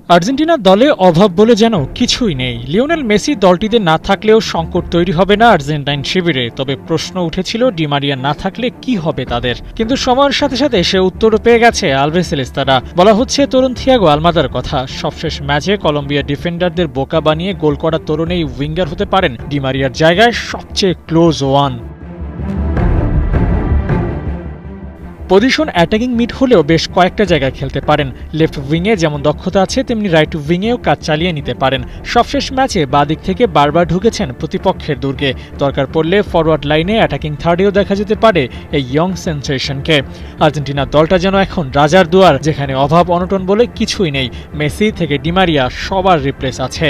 আর্জেন্টিনার দলে অভাব বলে যেন কিছুই নেই। লিওনেল মেসি দলটিতে না থাকলেও সংকট তৈরি হবে না আর্জেন্টাইন শিবিরে। তবে প্রশ্ন উঠেছিল ডি মারিয়া না থাকলে কি হবে তাদের, কিন্তু সময়ের সাথে সাথে সে উত্তরও পেয়ে গেছে আলভেসেলেস্তারা। বলা হচ্ছে তরুণ থিয়াগো আলমাদার কথা। সবশেষ ম্যাচে কলম্বিয়ার ডিফেন্ডারদের বোকা বানিয়ে গোল করা তরুণেই উইঙ্গার হতে পারেন ডি মারিয়ার জায়গায় সবচেয়ে close one. Position attacking mid হলেও বেশ কয়েকটা জায়গায় খেলতে পারেন। লেফট উইংয়ে যেমন দক্ষতা আছে তেমনি রাইট উইংয়েও কাজ চালিয়ে নিতে পারেন। সবশেষ ম্যাচে বাদিক থেকে বারবার ঢুকেছেন প্রতিপক্ষের দুর্গে। দরকার পড়লে ফরওয়ার্ড লাইনে অ্যাটাকিং থার্ডেও দেখা যেতে পারে এই ইয়ং সেন্সেশনকে। আর্জেন্টিনার দলটা যেন এখন রাজার দুয়ার, যেখানে অভাব অনটন বলে কিছুই নেই। মেসি থেকে ডি মারিয়া সবার রিপ্লেস আছে।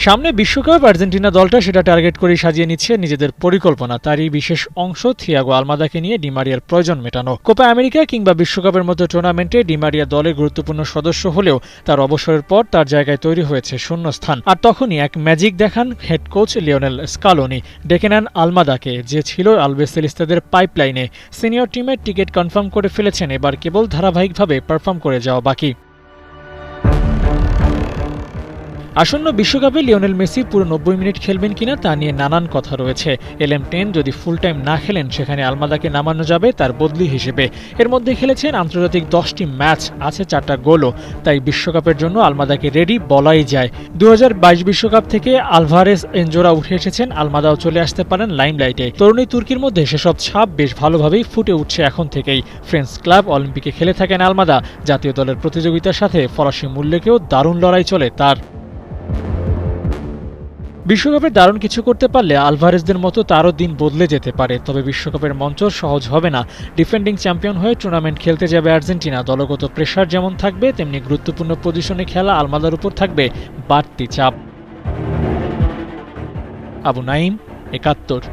সামনে বিশ্বকাপ আর্জেন্টিনা দলটা সেটা টার্গেট করে সাজিয়ে নিচ্ছে নিজেদের পরিকল্পনা। তারই বিশেষ অংশ থিয়াগো আলমাদাকে নিয়ে ডি মারিয়ার প্রয়োজন মেটানো। কোপা আমেরিকা কিংবা বিশ্বকাপের মতো টুর্নামেন্টে ডি মারিয়া দলের গুরুত্বপূর্ণ সদস্য হলেও তার অবসরের পর তার জায়গায় তৈরি হয়েছে শূন্যস্থান। আর তখনই এক ম্যাজিক দেখান হেড কোচ লিওনেল স্কালোনি। ডেকে নেন আলমাদাকে, যে ছিল আলভেসেলেস্তাদের পাইপলাইনে। সিনিয়র টিমের টিকিট কনফার্ম করে ফেলেছেন, এবার কেবল ধারাবাহিকভাবে পারফর্ম করে যাওয়া বাকি। আসন্ন বিশ্বকাপে লিওনেল মেসি পুরো 90 মিনিট খেলবেন কিনা তা নিয়ে নানান কথা রয়েছে। LM10 যদি ফুল টাইম না খেলেন সেখানে আলমাদাকে নামানো যাবে তার বদলি হিসেবে। এর মধ্যে খেলেছেন আন্তর্জাতিক 10টি ম্যাচ, আছে 4টা গোলও। তাই বিশ্বকাপের জন্য আলমাদাকে রেডি বলাই যায়। 2022 বিশ্বকাপ থেকে আলভারেস এনজোরা উঠে এসেছেন, আলমাদাও চলে আসতে পারেন লাইমলাইটে। তরুণী তুর্কির মধ্যে সেসব ছাপ বেশ ভালোভাবেই ফুটে উঠছে এখন থেকেই। ফ্রেঞ্চ ক্লাব অলিম্পিকে খেলে থাকেন আলমাদা। জাতীয় দলের প্রতিযোগিতার সাথে ফরাসি মূল্যকেও দারুণ লড়াই চলে তার। বিশ্বকাপে দারুণ কিছু করতে পারলে আলভারেজদের মতো তারও দিন বদলে যেতে পারে। তবে বিশ্বকাপের মঞ্চ সহজ হবে না। ডিফেন্ডিং চ্যাম্পিয়ন হয়ে টুর্নামেন্ট খেলতে যাবে আর্জেন্টিনা। দলগত প্রেশার যেমন থাকবে তেমনি গুরুত্বপূর্ণ পজিশনে খেলা আলমাদার উপর থাকবে বাড়তি চাপ। আবু নাইম, ৭১।